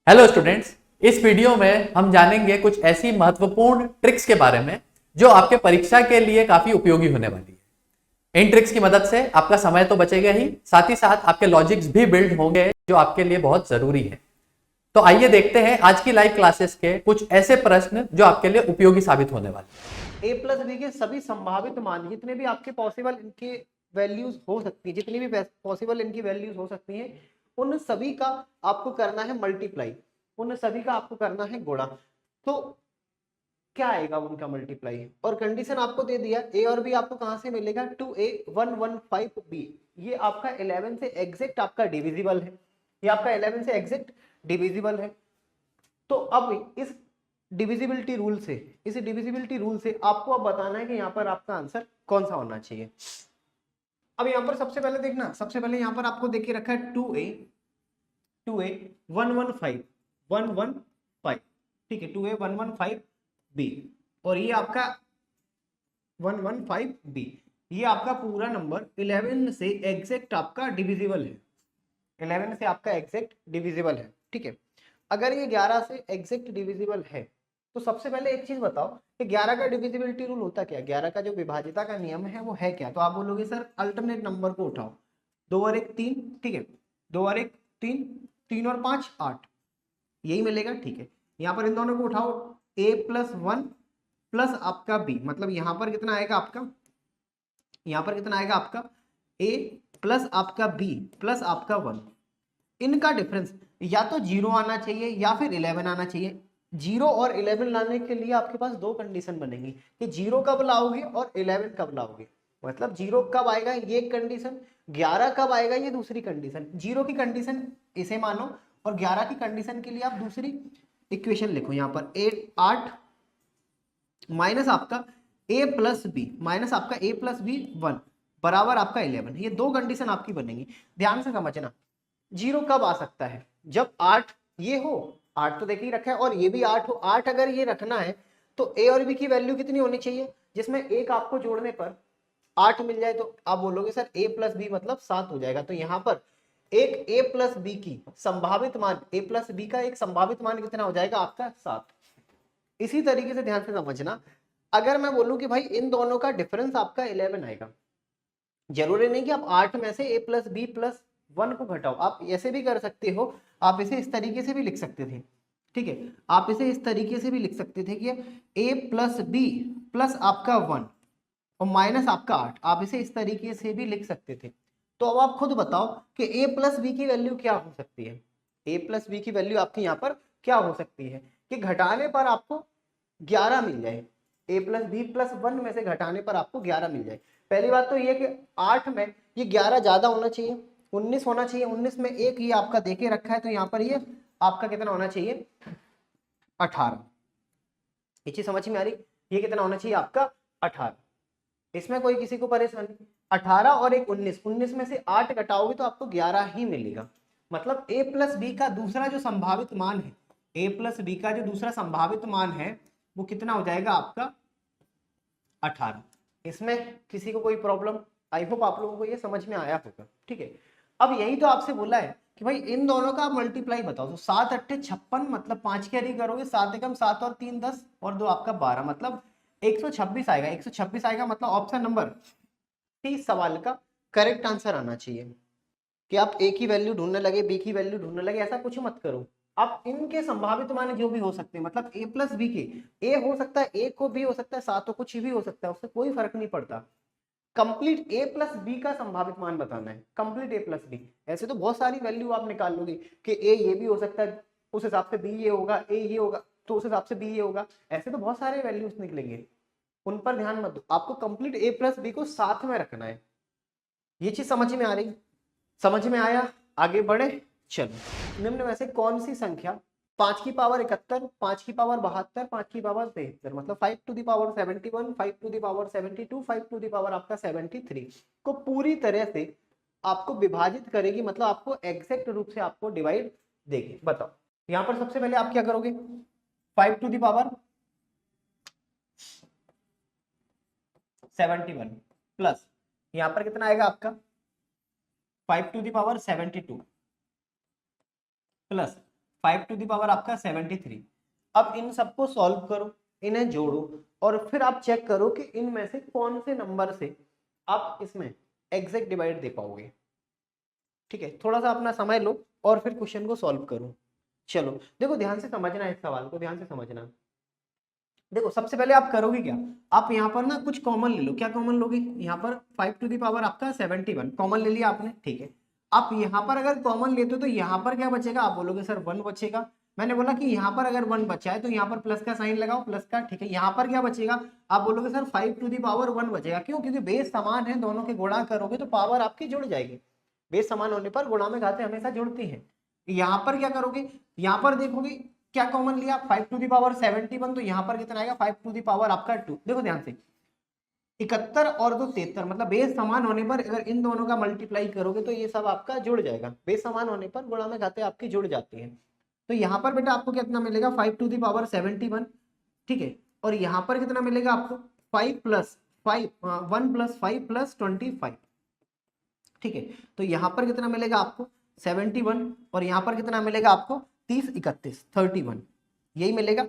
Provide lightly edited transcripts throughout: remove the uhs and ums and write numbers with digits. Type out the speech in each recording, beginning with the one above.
Hello students, इस video में हम जानेंगे कुछ ऐसी महत्वपूर्ण ट्रिक्स के बारे में जो आपके परीक्षा के लिए काफी उपयोगी होने वाली है। इन ट्रिक्स की मदद से आपका समय तो बचेगा ही, साथ ही साथ आपके लॉजिक्स भी बिल्ड होंगे जो आपके लिए बहुत जरूरी है। तो आइए देखते हैं आज की लाइव क्लासेस के कुछ ऐसे प्रश्न जो आपके लिए उपयोगी साबित होने वाले ए प्लस बी के सभी संभावित मान जितने भी आपके पॉसिबल इनके वैल्यूज हो सकती है, जितनी भी पॉसिबल इनकी वैल्यूज हो सकती हैं, उन सभी का आपको करना है मल्टीप्लाई, उन सभी का आपको करना है गुणा। तो क्या आएगा उनका मल्टीप्लाई, और कंडीशन आपको दे दिया ए और बी आपको कहां से मिलेगा 2a 115b। ये आपका 11 से एग्जैक्ट आपका डिविजिबल है, ये आपका 11 से एग्जैक्ट डिविजिबल है। तो अब इस डिविजिबिलिटी रूल से आपको अब बताना है कि यहाँ पर आपका आंसर कौन सा होना चाहिए। अब यहाँ पर सबसे पहले देखना, सबसे पहले यहाँ पर आपको देख के रखा है 2a 115 ठीक है, 2a 115b, और ये आपका 115b, ये आपका पूरा नंबर 11 से एग्जैक्ट आपका डिविजिबल है, 11 से आपका एग्जैक्ट डिविजिबल है। ठीक है, अगर ये 11 से एग्जैक्ट डिविजिबल है तो सबसे पहले एक चीज बताओ कि 11 का डिविजिबिलिटी रूल होता क्या, 11 का जो विभाज्यता का नियम है वो है क्या। तो आप बोलोगे सर अल्टरनेट नंबर को उठाओ, 2 और 1 3, ठीक है, 2 और 1 3, 3 और 5 8, यही मिलेगा। ठीक है, यहाँ पर इन दोनों को उठाओ, a प्लस 1 प्लस आपका b, मतलब यहाँ पर कितना आएगा आपका, यहाँ पर कितना आएगा आपका a प्लस आपका b प्लस आपका 1। इनका डिफरेंस या तो 0 आना चाहिए या फिर 11 आना चाहिए। 0 और 11 लाने के लिए आपके पास दो कंडीशन बनेंगी कि 0 कब लाओगे और 11 कब लाओगे। मतलब 0 कब आएगा ये कंडीशन, 11 कब आएगा ये दूसरी कंडीशन। 0 की कंडीशन इसे मानो और 11 की कंडीशन के लिए आप दूसरी इक्वेशन लिखो। यहाँ पर 8 माइनस आपका a प्लस बी माइनस आपका a प्लस बी 1 बराबर आपका 11। ये दो कंडीशन आपकी बनेंगी, ध्यान से समझना। 0 कब आ सकता है, जब 8 ये हो, 8 तो देख ही रखा है, और ये भी 8 हो। 8 अगर ये रखना है तो a और b की वैल्यू कितनी होनी चाहिए, जिसमें एक आपको जोड़ने पर 8 मिल जाए। तो आप बोलोगे सर a प्लस बी मतलब 7 हो जाएगा। तो यहाँ पर एक a प्लस बी की संभावित मान, a प्लस बी का एक संभावित मान कितना हो जाएगा आपका 7। इसी तरीके से ध्यान से समझना, अगर मैं बोलूं कि भाई इन दोनों का डिफरेंस आपका 11 आएगा, जरूरी नहीं कि आप 8 में से a प्लस बी प्लस 1 को घटाओ, आप ऐसे भी कर सकते हो। आप इसे इस तरीके से भी लिख सकते थे, ठीक है, आप इसे इस तरीके से भी लिख सकते थे कि a प्लस बी प्लस आपका 1 और माइनस आपका 8, आप इसे इस तरीके से भी लिख सकते थे। तो अब आप खुद बताओ कि a प्लस बी की वैल्यू क्या हो सकती है। a प्लस बी की वैल्यू आपकी यहाँ पर क्या हो सकती है कि घटाने पर आपको 11 मिल जाए, a प्लस बी प्लस 1 में से घटाने पर आपको 11 मिल जाए। पहली बात तो ये कि 8 में ये 11 ज्यादा होना चाहिए, 19 होना चाहिए, 19 में एक ये आपका देके रखा है, तो यहाँ पर ये आपका कितना होना चाहिए 18। ये चीज समझ में आ रही, ये कितना होना चाहिए आपका 18, इसमें कोई किसी को परेशानी। 18 और एक 19, 19 में से 8 घटाओगे तो आपको 11 ही मिलेगा। मतलब a प्लस बी का दूसरा जो संभावित मान है, a प्लस बी का जो दूसरा संभावित मान है वो कितना हो जाएगा आपका 18। इसमें किसी को कोई प्रॉब्लम, आई होप आप लोगों को ये समझ में आया होगा। ठीक है, अब यही तो आपसे बोला है कि भाई इन दोनों का मल्टीप्लाई बताओ। तो 7 अट्ठे 56, मतलब 5 कैरी करोगे, 7 एकम 7 और 3 10 और 2 आपका 12, मतलब 126 आएगा। 126 आएगा, मतलब ऑप्शन नंबर 30 सवाल का करेक्ट आंसर आना चाहिए। कि आप ए की वैल्यू ढूंढने लगे, बी की वैल्यू ढूंढने लगे, ऐसा कुछ मत करो। आप इनके संभावित मान जो भी हो सकते हैं, मतलब a प्लस बी के, ए हो सकता है, ए को भी हो सकता है, साथ हो, कुछ भी हो सकता है, उससे कोई फर्क नहीं पड़ता। कंप्लीट a प्लस बी का संभावित मान बताना है, कंप्लीट a प्लस बी। ऐसे तो बहुत सारी वैल्यू आप निकाल लोगे कि a ये भी हो सकता है, उस हिसाब से b ये होगा, a ये होगा तो उस हिसाब से b ये होगा। ऐसे तो बहुत सारे वैल्यूज निकलेंगे, उन पर ध्यान मत दो। आपको कंप्लीट a प्लस बी को साथ में रखना है। ये चीज समझ में आ रही, समझ में आया, आगे बढ़े। चलो, निम्न में से कौन सी संख्या 5 की पावर 71, 5 की पावर 72, 5 की पावर 73, मतलब 5 to the power 71, 5 to the power 72, 5 to the power आपका 73 को पूरी तरह से आपको विभाजित करेगी, मतलब आपको एग्जैक्ट रूप से आपको डिवाइड देगी। बताओ, यहां पर सबसे पहले आप क्या करोगे, 5 टू दी पावर 71 प्लस यहां पर कितना आएगा आपका 5 to the power 72 plus 5 to the power आपका 73। अब इन सबको सॉल्व करो, इन्हें जोड़ो और फिर आप चेक करो कि इनमें से कौन से नंबर से आप इसमें एग्जैक्ट डिवाइड दे पाओगे। ठीक है, थोड़ा सा अपना समय लो और फिर क्वेश्चन को सॉल्व करो। चलो देखो, ध्यान से समझना है, इस सवाल को ध्यान से समझना। देखो सबसे पहले आप करोगे क्या, आप यहाँ पर ना कुछ कॉमन ले लो। क्या कॉमन लोगे, यहाँ पर 5 टू द पावर आपका 71 कॉमन ले लिया आपने। ठीक है, आप यहाँ पर अगर कॉमन लेते हो तो यहाँ पर क्या बचेगा, आप बोलोगे सर 1 बचेगा। मैंने बोला कि यहाँ पर अगर 1 बचा है तो यहाँ पर प्लस का साइन लगाओ, प्लस का। ठीक है, यहाँ पर क्या बचेगा, आप बोलोगे सर 5 टू द पावर 1 बचेगा। क्यों, क्योंकि बेस समान है, दोनों के गुणा करोगे तो पावर आपकी जुड़ जाएगी। बेस समान होने पर गुणा में घातें हमेशा जुड़ती हैं। यहाँ पर क्या करोगे, यहाँ पर देखोगे क्या कॉमन लिया, 5 टू दी पावर 71, तो यहाँ पर कितना आएगा 5 टू दी पावर आपका 2। देखो ध्यान से, 71 और 2 73, मतलब बेस समान होने पर अगर इन दोनों का मल्टीप्लाई करोगे तो ये सब आपका जुड़ जाएगा। बेस समान होने पर गुणा में घातें आपकी जुड़ जाती हैं। तो यहाँ पर बेटा आपको कितना मिलेगा 5 टू दी पावर 71। ठीक है, और यहाँ पर कितना मिलेगा आपको 5 प्लस 5 1 प्लस 5 प्लस 25। ठीक है, तो यहाँ पर कितना मिलेगा आपको 71 और यहाँ पर कितना मिलेगा आपको 30 31 31, यही मिलेगा।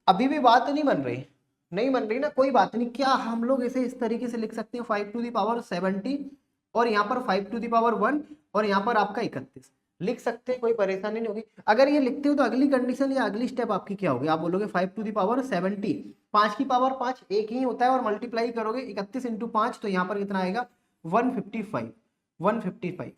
अभी भी बात नहीं बन रही, नहीं बन रही ना, कोई बात नहीं। क्या हम लोग इसे इस तरीके से लिख सकते हैं 5 टू द पावर 70 और यहाँ पर 5 टू द पावर 1 और यहाँ पर आपका 31 लिख सकते हैं, कोई परेशानी नहीं होगी। अगर ये लिखते हो तो अगली कंडीशन या अगली स्टेप आपकी क्या होगी, आप बोलोगे 5 टू द पावर 70, 5 की पावर 5 एक ही होता है और मल्टीप्लाई करोगे 31 इंटू 5, तो यहाँ पर कितना आएगा 155।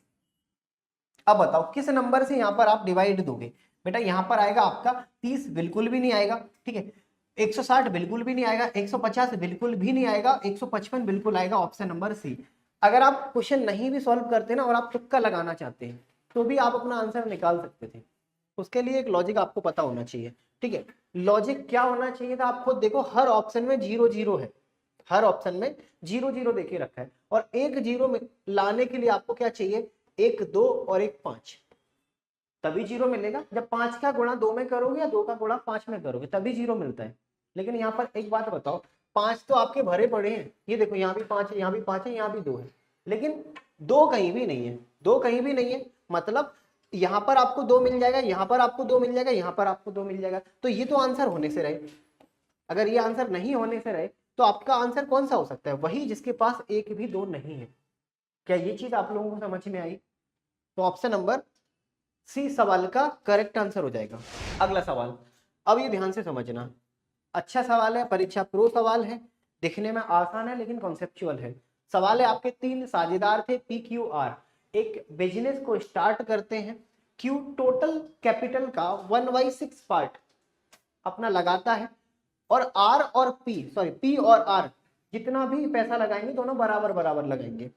अब बताओ किस नंबर से यहाँ पर आप डिवाइड दोगे। बेटा यहाँ पर आएगा आपका 30, बिल्कुल भी नहीं आएगा। ठीक है, 160 बिल्कुल भी नहीं आएगा, 150 बिल्कुल भी नहीं आएगा, 155 बिल्कुल आएगा, ऑप्शन नंबर सी। अगर आप क्वेश्चन नहीं भी सॉल्व करते ना और आप तुक्का लगाना चाहते हैं तो भी आप अपना आंसर निकाल सकते थे। उसके लिए एक लॉजिक आपको पता होना चाहिए। ठीक है, लॉजिक क्या होना चाहिए था, आप खुद देखो, हर ऑप्शन में 0 0 है, हर ऑप्शन में 0 0 देके रखा है और एक 0 में लाने के लिए आपको क्या चाहिए, 1 2 और 1 5, तभी 0 मिलेगा। जब 5 का गुणा 2 में करोगे या 2 का गुणा 5 में करोगे तभी 0 मिलता है। लेकिन यहाँ पर एक बात बताओ, 5 तो आपके भरे पड़े हैं, ये देखो यहाँ भी 5 है, यहाँ भी 5 है, यहाँ भी 2 है, लेकिन 2 कहीं भी नहीं है, 2 कहीं भी नहीं है। मतलब यहाँ पर आपको 2 मिल जाएगा, यहाँ पर आपको 2 मिल जाएगा, यहाँ पर आपको 2 मिल जाएगा, तो ये तो आंसर होने से रहे। अगर ये आंसर नहीं होने से रहे तो आपका आंसर कौन सा हो सकता है, वही जिसके पास एक भी 2 नहीं है। क्या ये चीज आप लोगों को समझ में आई, तो ऑप्शन नंबर सी सवाल का करेक्ट आंसर हो जाएगा। अगला सवाल, अब ये ध्यान से समझना, अच्छा सवाल है, परीक्षा प्रो सवाल है, दिखने में आसान है लेकिन कॉन्सेप्चुअल है। सवाल है, आपके 3 साझेदार थे PQR, एक बिजनेस को स्टार्ट करते हैं। Q टोटल कैपिटल का 1/6 पार्ट अपना लगाता है और P और R जितना भी पैसा लगाएंगे दोनों बराबर बराबर लगाएंगे।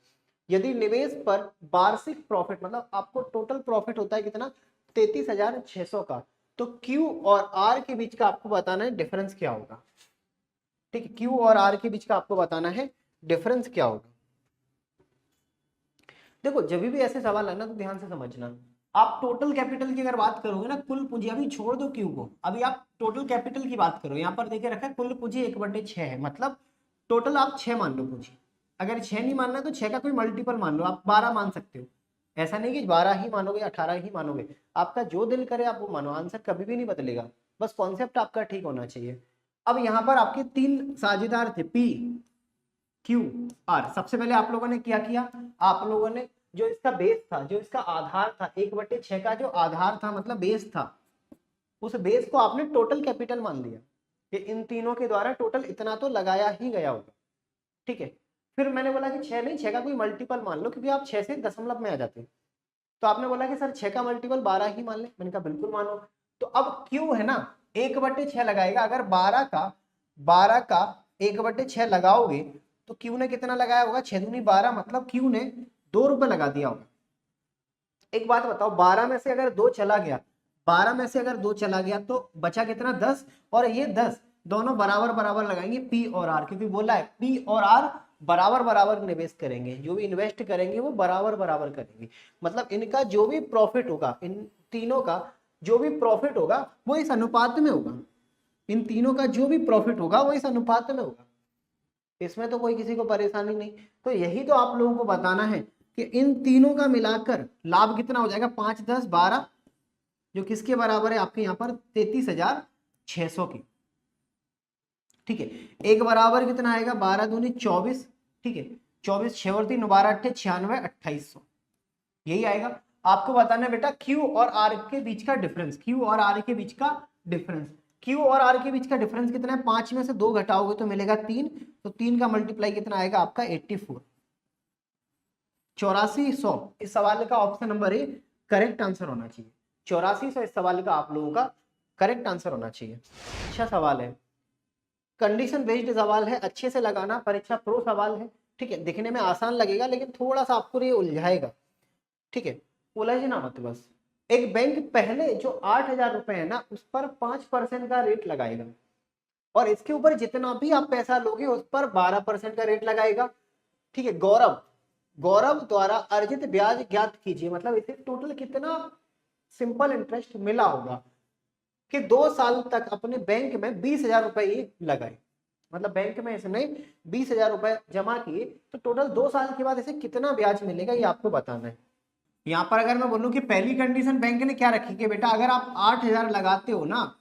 यदि निवेश पर वार्षिक प्रॉफिट, मतलब आपको टोटल प्रॉफिट होता है कितना 33,600 का, तो Q और R के बीच का आपको बताना है डिफरेंस क्या होगा। ठीक है, Q और R के बीच का आपको बताना है डिफरेंस क्या होगा। देखो जब भी ऐसे सवाल है ना तो ध्यान से समझना, आप टोटल कैपिटल की अगर बात करोगे ना, कुल पूंजी, अभी छोड़ दो Q को, अभी आप टोटल कैपिटल की बात करो। यहाँ पर देखे रखा है कुल पूंजी 1/6 है, मतलब टोटल आप 6 मान लो पूंजी। अगर 6 नहीं मानना है तो 6 का कोई मल्टीपल मान लो, आप 12 मान सकते हो। ऐसा नहीं कि 12 ही मानोगे, 18 ही मानोगे, आपका जो दिल करे आप वो मानो, आंसर कभी भी नहीं बदलेगा, बस कॉन्सेप्ट आपका ठीक होना चाहिए। अब यहाँ पर आपके 3 साझेदार थे PQR। सबसे पहले आप लोगों ने क्या किया, आप लोगों ने जो इसका बेस था, जो इसका आधार था, 1/6 का जो आधार था मतलब बेस था, उस बेस को आपने टोटल कैपिटल मान लिया कि इन तीनों के द्वारा टोटल इतना तो लगाया ही गया होगा। ठीक है, फिर मैंने बोला कि 6 नहीं, 6 का कोई मल्टीपल मान लो, क्योंकि आप 6 से दशमलव में आ जाते हैं। तो आपने बोला कि सर 6 का मल्टीपल 12 ही मान ले, मैंने कहा बिल्कुल मानो। तो अब Q है ना 1/6 लगाएगा, अगर 12 का 1/6 लगाओगे तो Q ने कितना लगाया होगा, 6 दूनी 12, मतलब Q ने 2 रुपए लगा दिया होगा। एक बात बताओ, 12 में से अगर 2 चला गया, 12 में से अगर 2 चला गया तो बचा कितना 10, और ये 10 दोनों बराबर बराबर लगाएंगे P और R, क्योंकि बोला है P और R बराबर बराबर निवेश करेंगे, जो भी इन्वेस्ट करेंगे वो बराबर बराबर करेंगे। मतलब इनका जो भी प्रॉफिट होगा, इन तीनों का जो भी प्रॉफिट होगा वो इस अनुपात में होगा, इन तीनों का जो भी प्रॉफिट होगा वो इस अनुपात में होगा। इसमें तो कोई किसी को परेशानी नहीं। तो यही तो आप लोगों को बताना है कि इन तीनों का मिलाकर लाभ कितना हो जाएगा, 5 10 12, जो किसके बराबर है आपके यहाँ पर 33,600 की। ठीक है, एक बराबर कितना आएगा 12 दूनी 24, ठीक है 24 6 और 3 12 8 96 2800, यही आएगा। आपको बताना है बेटा Q और R के बीच का डिफरेंस, Q और R के बीच का डिफरेंस, Q और R के बीच का डिफरेंस कितना है, 5 में से 2 घटाओगे तो मिलेगा 3, तो 3 का मल्टीप्लाई कितना आएगा आपका 84, 8400। इस सवाल का option number A correct answer होना चाहिए, 8400 इस सवाल का आप लोगों का करेक्ट आंसर होना चाहिए। अच्छा सवाल है, कंडीशन बेस्ड सवाल है, अच्छे से लगाना, परीक्षा प्रो सवाल है। ठीक है, दिखने में आसान लगेगा लेकिन थोड़ा सा आपको ये उलझाएगा। ठीक है, उलझना मत बस। एक बैंक पहले जो 8,000 रुपए है ना उस पर 5% का रेट लगाएगा और इसके ऊपर जितना भी आप पैसा लोगे उस पर 12% का रेट लगाएगा। ठीक है, गौरव द्वारा अर्जित ब्याज ज्ञात कीजिए, मतलब इसे टोटल कितना सिंपल इंटरेस्ट मिला होगा कि 2 साल तक अपने बैंक में 20,000 रुपए ही लगाए, मतलब बैंक में इसने 20,000 रुपए जमा किए तो टोटल 2 साल के बाद इसे कितना ब्याज मिलेगा ये आपको बताना है। यहाँ पर अगर मैं बोलूं कि पहली कंडीशन बैंक ने क्या रखी कि बेटा अगर आप 8,000 लगाते हो ना,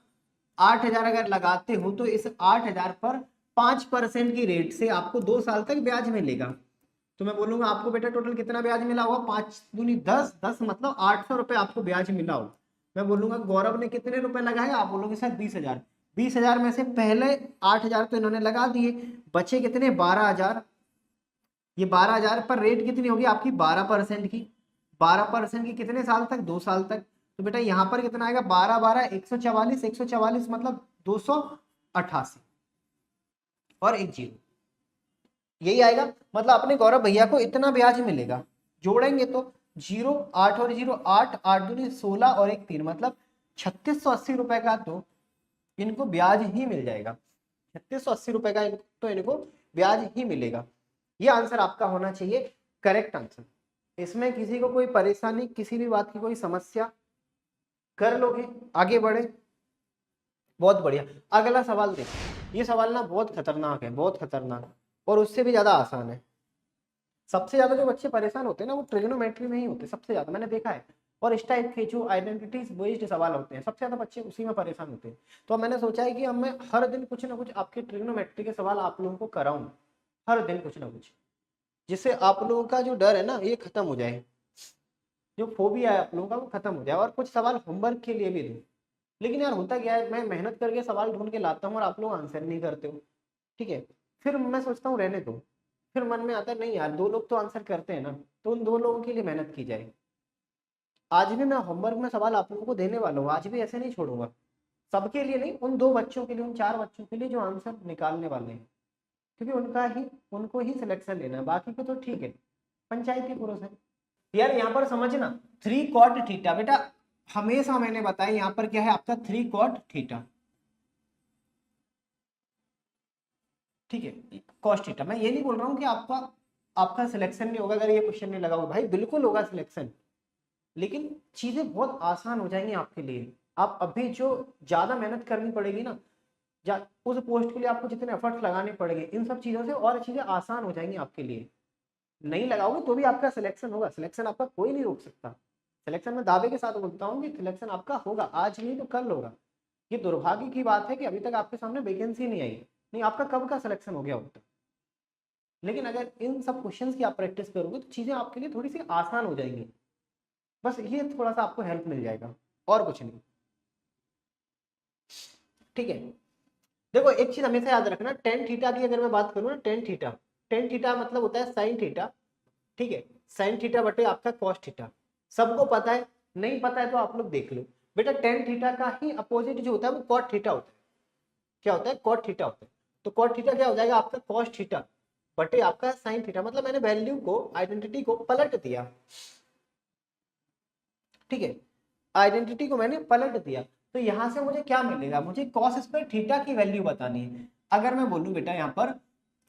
8,000 अगर लगाते हो तो इस 8,000 पर 5% की रेट से आपको 2 साल तक ब्याज मिलेगा। तो मैं बोलूंगा आपको बेटा टोटल कितना ब्याज मिला होगा, 5 दूनी 10, 10 मतलब 800 रुपए आपको ब्याज मिला होगा। मैं बोलूंगा गौरव ने कितने रुपए लगाए, आप बोलोगे सर 20,000, 20,000 में से पहले 8,000 तो इन्होंने लगा दिए, बचे कितने 12,000, ये 12,000 पर रेट कितनी होगी आपकी 12% की, 12% की कितने साल तक, 2 साल तक। तो बेटा यहाँ पर कितना आएगा 12 12 144, 144 मतलब 288 और एक जीरो, यही आएगा। मतलब अपने गौरव भैया को इतना ब्याज मिलेगा, जोड़ेंगे तो 0 8 और 0 8, 8 दूनी 16 और एक 3 मतलब 3680 रुपए का तो इनको ब्याज ही मिल जाएगा, 3680 रुपए का तो इनको ब्याज ही मिलेगा। ये आंसर आपका होना चाहिए करेक्ट आंसर। इसमें किसी को कोई परेशानी, किसी भी बात की कोई समस्या, कर लोगे आगे बढ़े, बहुत बढ़िया। अगला सवाल देखो, ये सवाल ना बहुत खतरनाक है, बहुत खतरनाक और उससे भी ज्यादा आसान है। सबसे ज्यादा जो बच्चे परेशान होते हैं ना वो ट्रिग्नोमेट्री में ही होते हैं, सबसे ज्यादा मैंने देखा है। और इस टाइप के जो आइडेंटिटीज बेस्ड सवाल होते हैं सबसे ज्यादा बच्चे उसी में परेशान होते हैं। तो मैंने सोचा है कि अब मैं हर दिन कुछ ना कुछ आपके ट्रिग्नोमेट्री के सवाल आप लोगों को कराऊं, हर दिन कुछ ना कुछ, जिससे आप लोगों का जो डर है ना ये खत्म हो जाए, जो फोबिया है आप लोगों का वो खत्म हो जाए। और कुछ सवाल होमवर्क के लिए भी दूं, लेकिन यार होता क्या है, मैं मेहनत करके सवाल ढूंढ के लाता हूँ और आप लोग आंसर नहीं करते हो। ठीक है, फिर मैं सोचता हूँ रहने दो, फिर मन में आता है नहीं यार 2 लोग तो आंसर करते हैं ना, तो उन 2 लोगों के लिए मेहनत की जाए। आज भी मैं होमवर्क में सवाल आप लोगों को देने वाला हूँ, आज भी ऐसे नहीं छोड़ूंगा, सबके लिए नहीं, उन 2 बच्चों के लिए, उन 4 बच्चों के लिए जो आंसर निकालने वाले हैं, क्योंकि उनको ही सिलेक्शन लेना है, बाकी को तो ठीक है पंचायती पुरुष है। यार यहाँ पर समझना 3 cot थीटा, बेटा हमेशा मैंने बताया यहाँ पर क्या है आपका 3 cot थीटा। ठीक है, कॉस थीटा, मैं ये नहीं बोल रहा हूँ कि आपका सिलेक्शन नहीं होगा अगर ये क्वेश्चन नहीं लगा होगा, भाई बिल्कुल होगा सिलेक्शन, लेकिन चीजें बहुत आसान हो जाएंगी आपके लिए। आप अभी जो ज्यादा मेहनत करनी पड़ेगी ना, उस पोस्ट के लिए आपको जितने एफर्ट्स लगाने पड़ेंगे, इन सब चीजों से और चीजें आसान हो जाएंगी आपके लिए। नहीं लगाओगे तो भी आपका सिलेक्शन होगा, सिलेक्शन आपका कोई नहीं रोक सकता। सिलेक्शन में दावे के साथ बोलता हूँ कि सिलेक्शन आपका होगा, आज नहीं तो कल होगा। ये दुर्भाग्य की बात है कि अभी तक आपके सामने वैकेंसी नहीं आई, नहीं आपका कब का सिलेक्शन हो गया होता। लेकिन अगर इन सब क्वेश्चंस की आप प्रैक्टिस करोगे तो चीजें आपके लिए थोड़ी सी आसान हो जाएंगी, बस ये थोड़ा सा आपको हेल्प मिल जाएगा और कुछ नहीं। ठीक है, देखो एक चीज हमेशा याद रखना, टेन थीटा की अगर मैं बात करूँ ना, टेन थीटा मतलब होता है साइन थीटा। ठीक है, साइन थीटा बटे आपका कॉस थीटा, सबको पता है, नहीं पता है तो आप लोग देख लो बेटा। टेन थीटा का ही अपोजिट जो होता है वो कॉट थीटा होता है। क्या होता है, कॉट थीटा होता है। तो कॉट थीटा क्या हो जाएगा आपका कॉस थीटा बटे आपका साइन थीटा, मतलब मैंने वैल्यू को, आइडेंटिटी को पलट दिया। ठीक है, आइडेंटिटी को मैंने पलट दिया, तो यहां से मुझे क्या मिलेगा, मुझे कॉस स्क्वायर थीटा की वैल्यू बतानी है। अगर मैं बोलूं बेटा यहाँ पर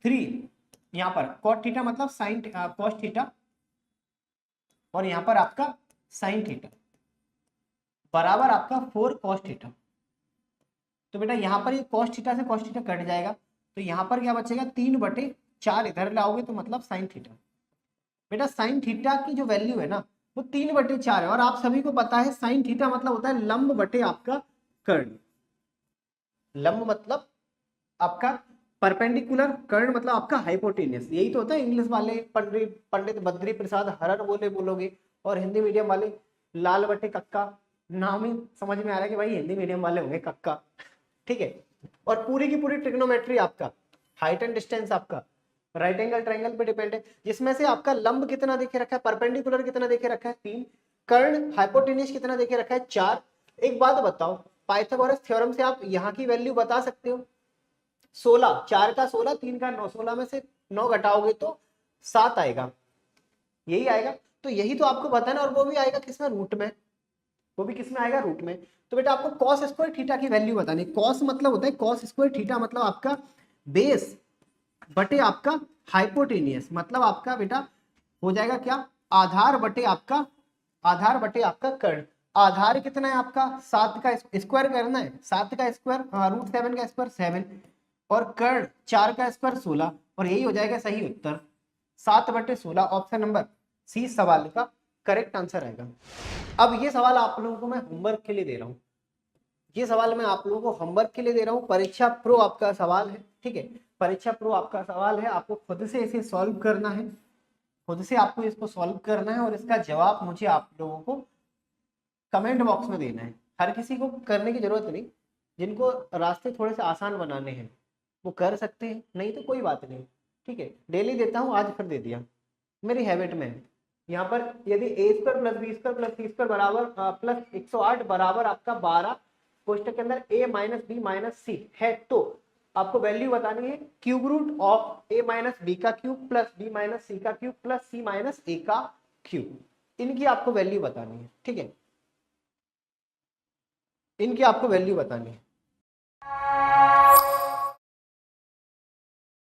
3, यहाँ पर कॉट थीटा मतलब साइन कॉस थीटा और यहाँ पर आपका साइन थीटा बराबर आपका 4 कॉस थीटा। तो बेटा यहाँ पर ये कॉस थीटा से कॉस थीटा कट जाएगा, तो यहाँ पर क्या बचेगा 3/4 इधर लाओगे तो मतलब साइन थीटा। बेटा साइन थीटा की जो वैल्यू है ना वो 3/4 है। और आप सभी को पता है साइन थीटा मतलब होता है लंब बटे आपका कर्ण। लंब मतलब आपका परपेंडिकुलर, कर्ण मतलब आपका हाइपोटेनियस। यही तो होता है इंग्लिश वाले पंडित पंडित बद्री प्रसाद हरर बोलोगे, और हिंदी मीडियम वाले लाल बटे कक्का। नाम ही समझ में आ रहा है कि भाई हिंदी मीडियम वाले होंगे कक्का, ठीक है। और पूरी की पूरी ट्रिग्नोमेट्री आपका हाइट एंड डिस्टेंस आपका राइट एंगल ट्रायंगल पे डिपेंड है, जिसमें से आपका लंब कितना देखे रखा है, परपेंडिकुलर कितना देखे रखा है 3, कर्ण हाइपोटेनियस कितना देखे रखा है 4। एक बात बताओ, पाइथागोरस थ्योरम से आप यहाँ की वैल्यू बता सकते हो 16, 4 का 16, 3 का 9, 16 में से 9 घटाओगे तो 7 आएगा, यही आएगा। तो यही तो आपको बताना, और वो भी आएगा किसमें, रूट में। वो भी किसमें आएगा, रूट में। तो बेटा आपको कॉस स्क्वायर थीटा की वैल्यू बतानी। कॉस मतलब होता है कॉस स्क्वायर थीटा मतलब आपका बेस बटे आपका हाइपोटेनियस, मतलब आपका बेटा हो जाएगा क्या, आधार बटे आपका कर्ण। आधार कितना है आपका 7 का स्क्वायर करना है, 7 का स्क्वायर √7 का स्क्वायर 7, और कर्ण 4 का स्क्वायर 16, और यही हो जाएगा सही उत्तर 7/16। ऑप्शन नंबर सी सवाल का करेक्ट आंसर आएगा। अब ये सवाल आप लोगों को मैं होमवर्क के लिए दे रहा हूँ, ये सवाल मैं आप लोगों को होमवर्क के लिए दे रहा हूँ। परीक्षा प्रो आपका सवाल है, ठीक है, परीक्षा प्रो आपका सवाल है। आपको खुद से इसे सॉल्व करना है, खुद से आपको इसको सॉल्व करना है, और इसका जवाब मुझे आप लोगों को कमेंट बॉक्स में देना है। हर किसी को करने की जरूरत नहीं, जिनको रास्ते थोड़े से आसान बनाने हैं वो कर सकते हैं, नहीं तो कोई बात नहीं, ठीक है। डेली देता हूँ, आज फिर दे दिया, मेरी हैबिट में है। यहाँ पर यदि a² + b² + c² बराबर प्लस 108 बराबर आपका 12 कोष्टक के अंदर a - b - c है, तो आपको वैल्यू बतानी है cube root of a - b का क्यूब प्लस b - c का क्यूब प्लस c - a का क्यूब। इनकी आपको वैल्यू बतानी है, ठीक है, इनकी आपको वैल्यू बतानी है।